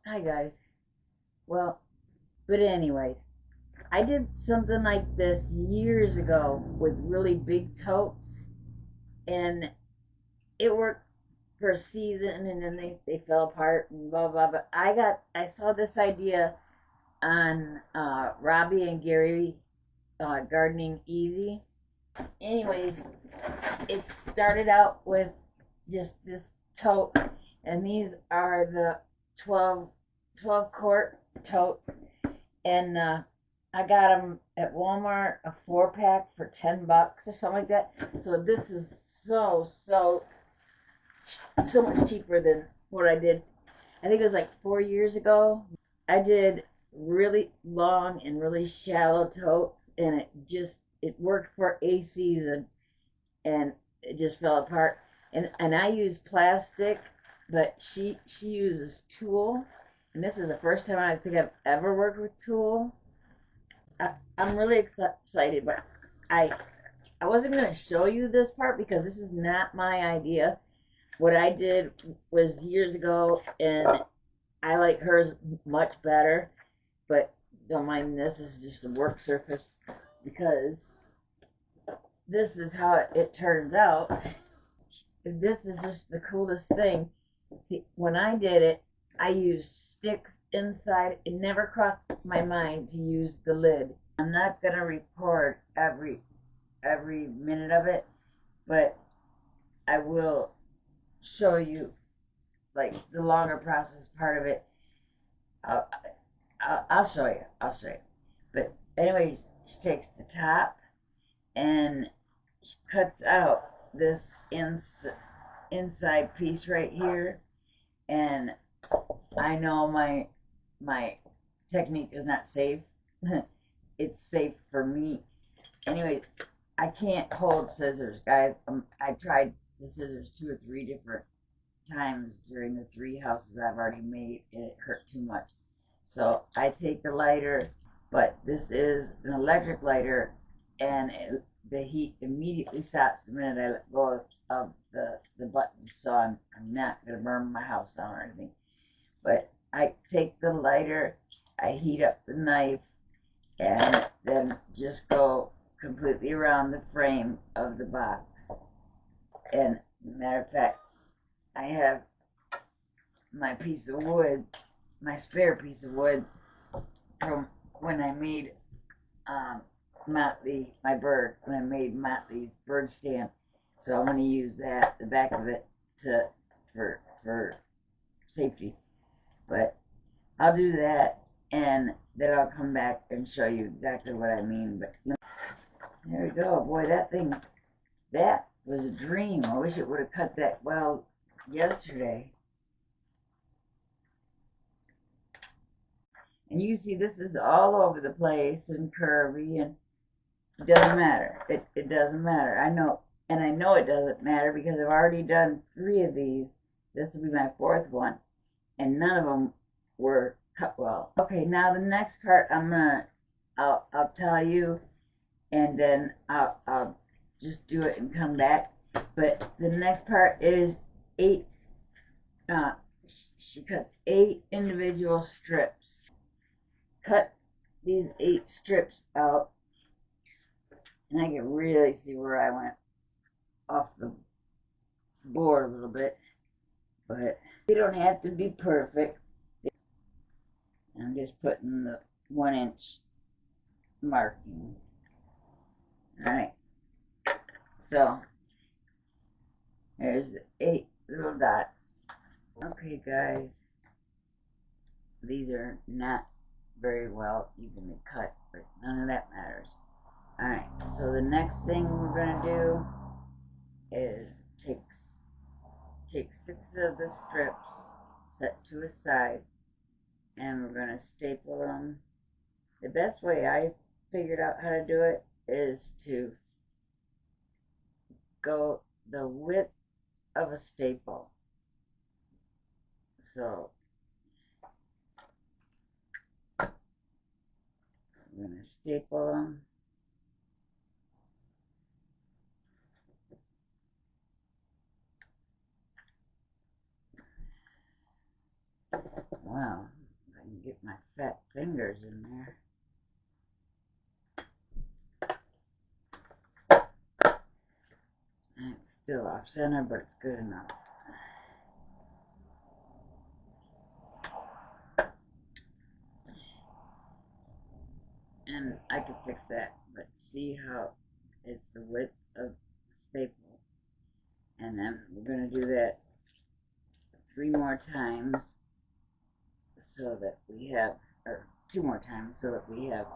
Hi guys. Well, but anyways, I did something like this years ago with really big totes, and it worked for a season, and then they fell apart and blah blah. But I saw this idea on Robbie and Gary Gardening Easy. Anyways, it started out with just this tote, and these are the 12 quart totes, and I got them at Walmart, a 4 pack for $10 or something like that. So this is so much cheaper than what I did. I think it was like 4 years ago. I did really long and really shallow totes, and it worked for a season, and it just fell apart. And I use plastic, but she uses tulle, and this is the first time I think I've ever worked with tulle. I'm really excited, but I I wasn't going to show you this part because this is not my idea. What I did was years ago, and I like hers much better. But don't mind this. This is just a work surface because this is how it turns out. This is just the coolest thing. See, when I did it, I used sticks inside. It never crossed my mind to use the lid. I'm not gonna record every minute of it, but I will show you like the longer process part of it. I'll, I'll show you. I'll show you. But anyways, she takes the top and she cuts out this inside piece right here, and I know my technique is not safe. It's safe for me. Anyway, I can't hold scissors, guys. I tried the scissors 2 or 3 different times during the 3 houses I've already made, and it hurt too much. So I take the lighter, but this is an electric lighter, and the heat immediately stops the minute I let go of the button. So I'm not gonna burn my house down or anything. But I take the lighter, I heat up the knife, and then just go completely around the frame of the box. And matter of fact, I have my piece of wood, my spare piece of wood from when I made Motley, my bird, when I made Motley's bird stand. So I'm going to use that, the back of it, to for safety. But I'll do that, and then I'll come back and show you exactly what I mean. But there we go. Boy, that was a dream. I wish it would have cut that well yesterday. And you see this is all over the place and curvy, and it doesn't matter. It doesn't matter. I know, and I know it doesn't matter because I've already done 3 of these. This will be my 4th one, and none of them were cut well. Okay, now the next part I'll tell you, and then I'll just do it and come back. But the next part is 8. She cuts 8 individual strips. Cut these 8 strips out, and I can really see where I went off the board a little bit, but they don't have to be perfect. I'm just putting the 1 inch marking. Alright, so there's the 8 little dots. Okay guys, these are not very well evenly cut, but none of that matters. Alright, so the next thing we're going to do is take 6 of the strips, set to a side, and we're going to staple them. The best way I figured out how to do it is to go the width of a staple. So I'm going to staple them. Wow, get my fat fingers in there. And it's still off center, but it's good enough. And I could fix that, but see how it's the width of the staple. And then we're going to do that 3 more times so that we have, or 2 more times so that we have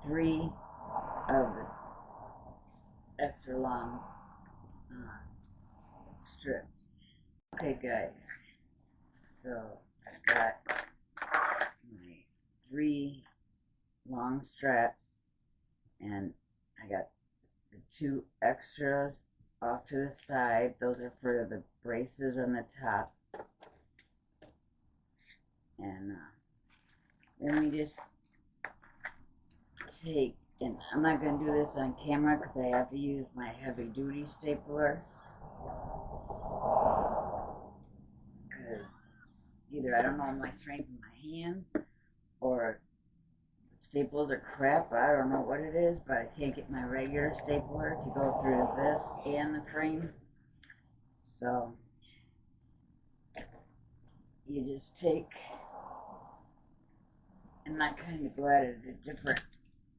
3 of the extra long strips. Okay guys, so I've got my 3 long straps, and I got the 2 extras off to the side. Those are for the braces on the top. And then we just take, and I'm not going to do this on camera because I have to use my heavy duty stapler, because either I don't know my strength in my hands, or the staples are crap. I don't know what it is, but I can't get my regular stapler to go through this and the frame. So you just take, and I kind of go at it at a different,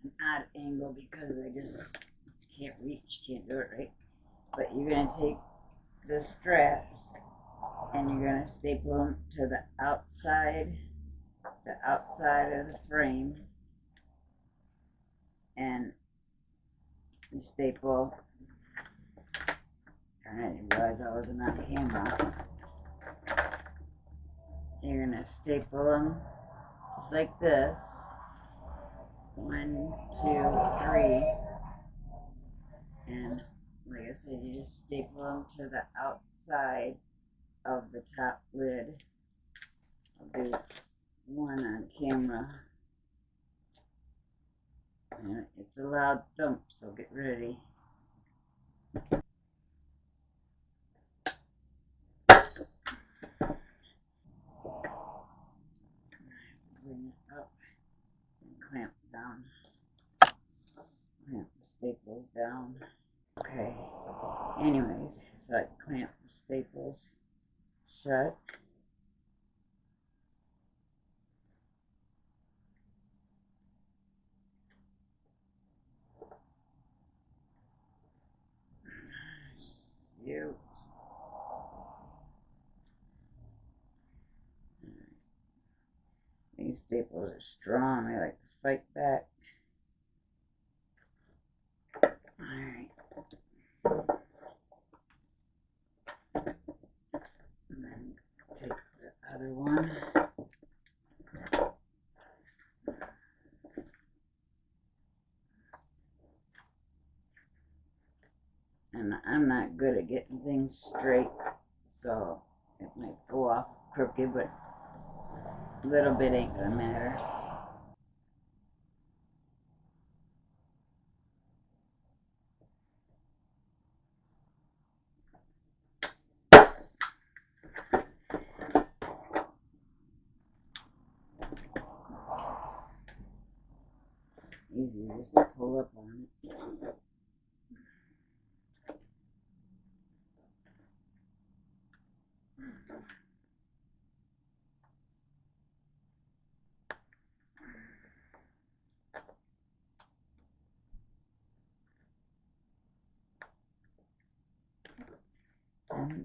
an odd angle because I just can't reach, can't do it right. But you're going to take the straps and you're going to staple them to the outside of the frame, and you staple, and I didn't realize I wasn't on camera. You're going to staple them just like this, 1, 2, 3, and like I said, you just staple them to the outside of the top lid. I'll do one on camera, and it's a loud thump, so get ready. Bring it up and clamp down, clamp the staples down. Okay, anyways, so I clamp the staples shut. Shoot. These staples are strong, they like to fight back. Alright. And then take the other one. And I'm not good at getting things straight, so it might go off crooked, but a little bit ain't gonna matter. Easy just to pull up on it.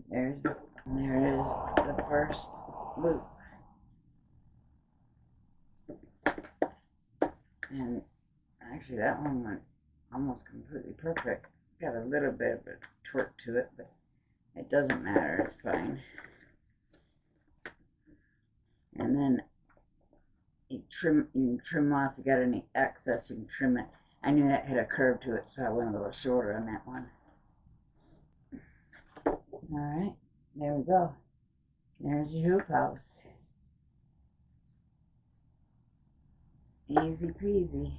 And there is the first loop. And actually that one went almost completely perfect. Got a little bit of a twerk to it, but it doesn't matter, it's fine. And then you can trim off, if you got any excess, you can trim it. I knew that had a curve to it, so I went a little shorter on that one. Alright, there we go. There's your hoop house. Easy peasy.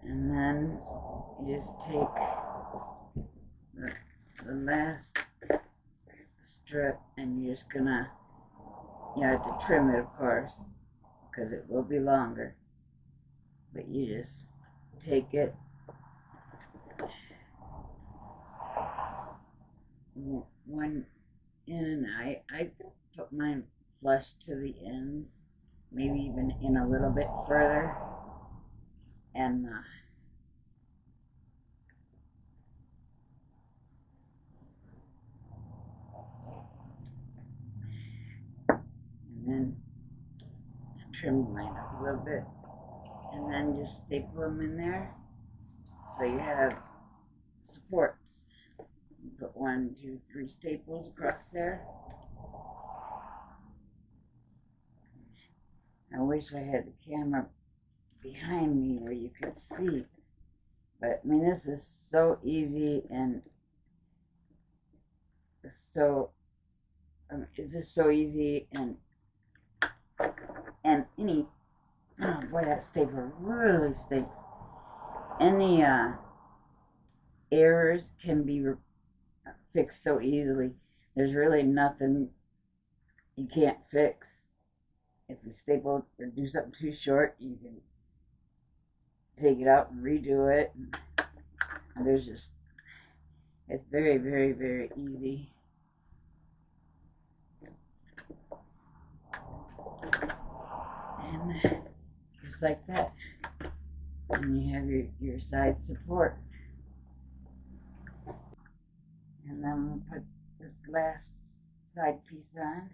And then you just take the last strip, and you're just gonna, you have to trim it, of course, because it will be longer. But you just take it one in, and I put mine flush to the ends, maybe even in a little bit further, and then trim mine up a little bit, and then just staple them in there so you have supports. You put 1, 2, 3 staples across there. I wish I had the camera behind me where you could see, but I mean, this is so easy, and so it's just so easy, and any, oh boy, that stapler really stinks. Any errors can be fixed so easily. There's really nothing you can't fix. If you staple or do something too short, you can take it out and redo it. And there's just, it's very, very, very easy. And just like that. And you have your side support. And then we'll put this last side piece on.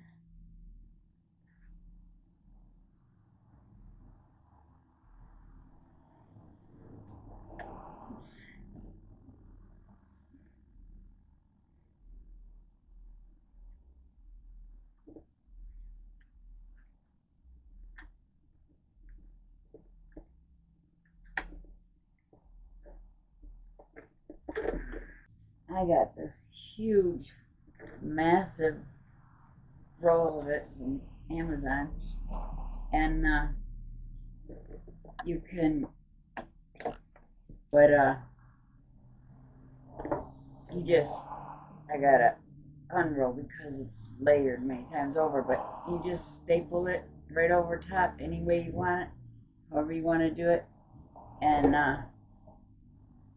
I got this huge, massive roll of it from Amazon, and you can, but you just, I gotta unroll because it's layered many times over, but you just staple it right over top any way you want it, however you want to do it, and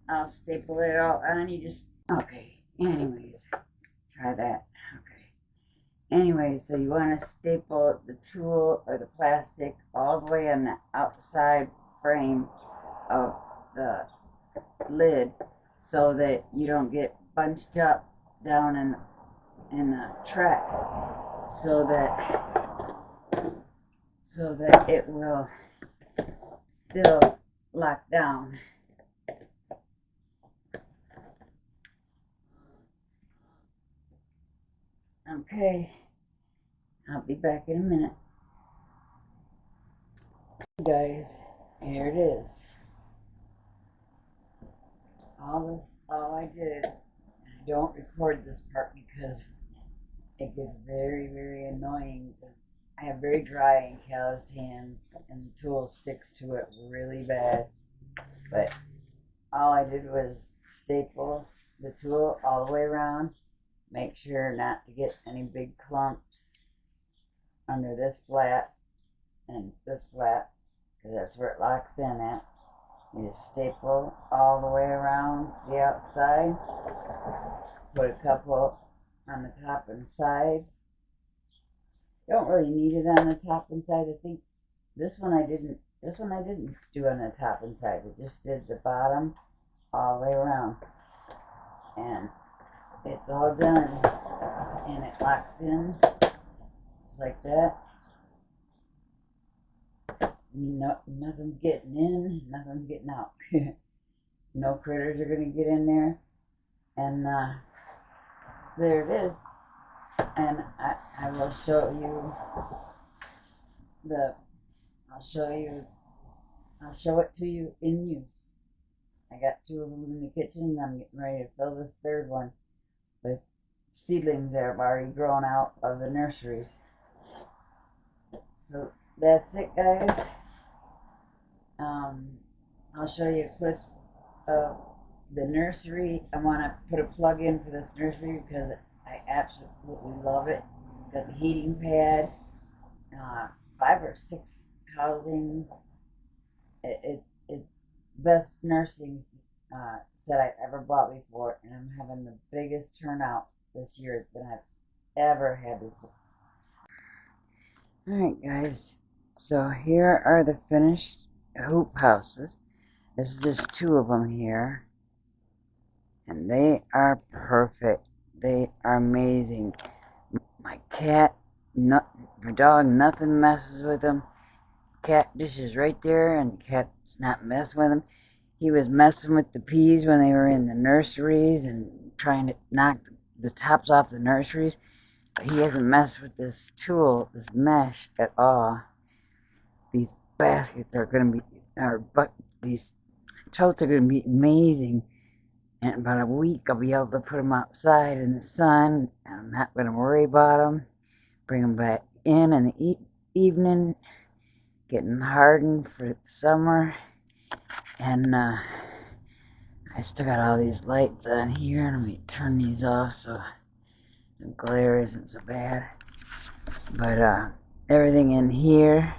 I'll staple it all on. You just, okay, anyways, try that. Okay, anyway, so you want to staple the tool or the plastic all the way on the outside frame of the lid so that you don't get bunched up down in the tracks, so that it will still lock down. Okay, I'll be back in a minute. Guys, here it is. All I did, I don't record this part because it gets very, very annoying. I have very dry and calloused hands, and the tool sticks to it really bad. But all I did was staple the tool all the way around, make sure not to get any big clumps under this flat and this flat, because that's where it locks in at. You just staple all the way around the outside, put a couple on the top and sides. Don't really need it on the top and side. I think this one I didn't do on the top and side. I just did the bottom all the way around, and it's all done, and it locks in just like that. No, nothing's getting in, nothing's getting out. No critters are going to get in there, and there it is. And I will show you I'll show it to you in use. I got 2 of them in the kitchen, and I'm getting ready to fill this 3rd one with seedlings that have already grown out of the nurseries. So that's it, guys. I'll show you a clip of the nursery. I want to put a plug in for this nursery because I absolutely love it. It's got the heating pad, 5 or 6 housings. It's best nursing set I've ever bought before, and I'm having the biggest turnout this year than I've ever had before. Alright guys, so here are the finished hoop houses. There's just two of them here, and they are perfect. They are amazing. My cat, my dog, nothing messes with them. Cat dish is right there, and the cat's not messing with him. He was messing with the peas when they were in the nurseries and trying to knock the tops off the nurseries. But he hasn't messed with this tool, this mesh, at all. These baskets are going to be, but these totes are going to be amazing. In about a week, I'll be able to put them outside in the sun. I'm not going to worry about them. Bring them back in the evening, getting hardened for the summer. And I still got all these lights on here. Let me turn these off so the glare isn't so bad. But everything in here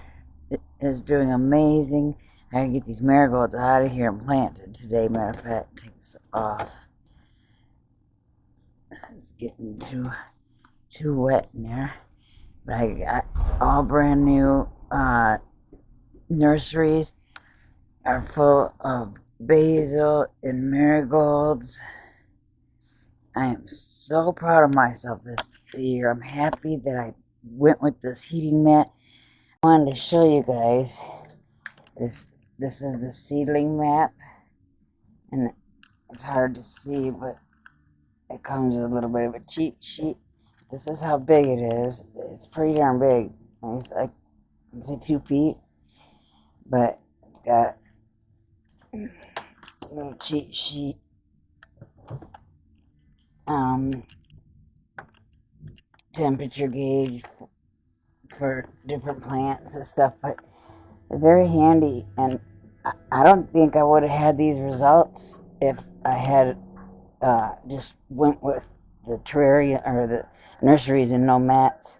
is doing amazing. I can get these marigolds out of here and planted today. Matter of fact, take this off. It's getting too wet in there. But I got all brand new nurseries are full of basil and marigolds. I am so proud of myself this year. I'm happy that I went with this heating mat. I wanted to show you guys this is the seedling map, and it's hard to see, but it comes with a little bit of a cheat sheet. This is how big it is. It's pretty darn big. It's like, I'd say 2 feet, but it's got a little cheat sheet. Temperature gauge for different plants and stuff, but it's very handy, and I don't think I would have had these results if I had just went with the terrarium or the nurseries and no mats.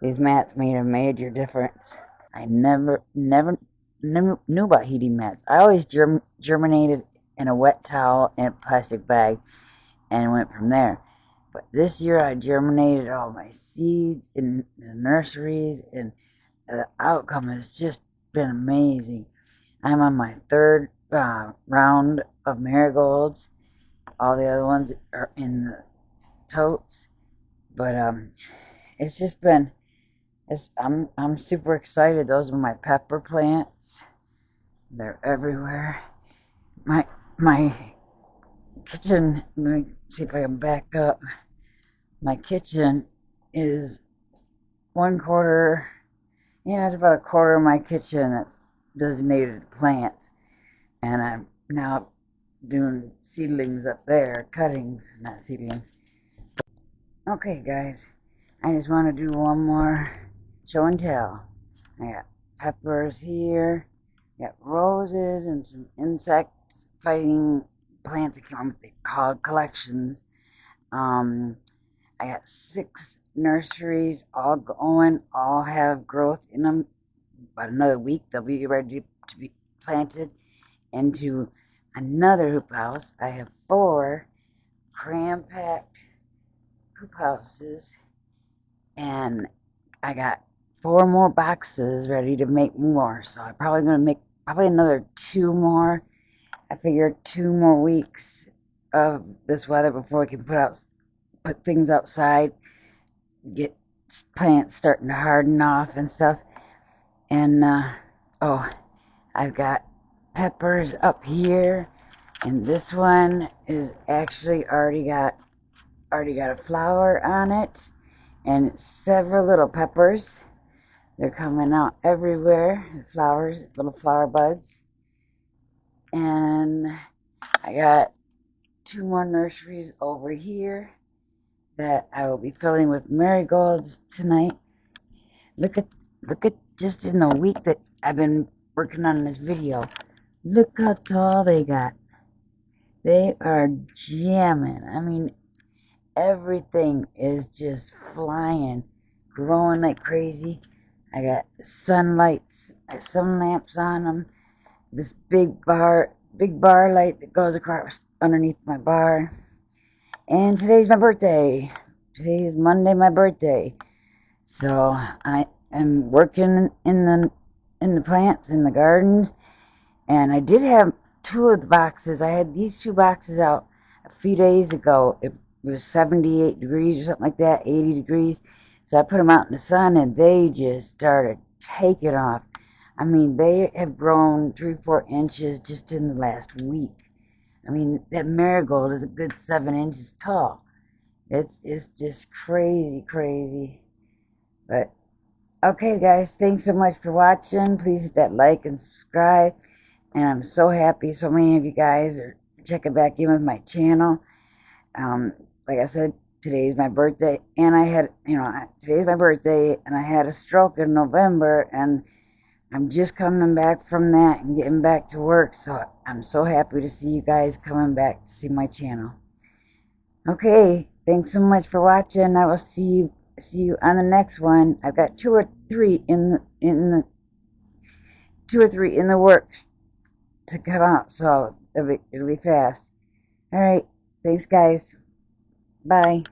These mats made a major difference. I never knew about heating mats. I always germinated in a wet towel and a plastic bag and went from there. But this year I germinated all my seeds in the nurseries, and the outcome has just been amazing. I'm on my third round of marigolds. All the other ones are in the totes, but it's just been. I'm super excited. Those are my pepper plants. They're everywhere. My kitchen. Let me see if I can back up. My kitchen is 1/4. Yeah, it's about 1/4 of my kitchen that's designated plants, and I'm now doing seedlings up there, cuttings, not seedlings. Okay, guys, I just want to do one more show and tell. I got peppers here, got roses and some insect fighting plants. I can't remember what they're called, collections. I got 6 nurseries all going, all have growth in them. About another week, they'll be ready to be planted into another hoop house. I have 4 cram-packed hoop houses, and I got 4 more boxes ready to make more. So I'm probably going to make another 2 more. I figure 2 more weeks of this weather before we can put things outside, get plants starting to harden off and stuff. And oh, I've got peppers up here, and this one is actually already got a flower on it, and several little peppers. They're coming out everywhere, the flowers, little flower buds. And I got 2 more nurseries over here that I will be filling with marigolds tonight. Look at just in the week that I've been working on this video. Look how tall they got. They are jamming. I mean, everything is just flying, growing like crazy. I got sunlights got sun lamps on them. This big bar light that goes across underneath my bar. And today's my birthday. Today is Monday, my birthday. So I am working in the plants in the gardens, and I did have two of the boxes. I had these two boxes out a few days ago. It was 78 degrees or something like that, 80 degrees. So I put them out in the sun, and they just started taking off. I mean, they have grown 3 or 4 inches just in the last week. I mean, that marigold is a good 7 inches tall. It's just crazy, crazy. But okay, guys, thanks so much for watching. Please hit that like and subscribe. And I'm so happy so many of you guys are checking back in with my channel. Like I said, today's my birthday, and today's my birthday, and I had a stroke in November, and I'm just coming back from that and getting back to work. So I'm so happy to see you guys coming back to see my channel. Okay, thanks so much for watching. I will see you on the next one. I've got two or three in the works to come out, so it'll be fast. All right, thanks guys. Bye.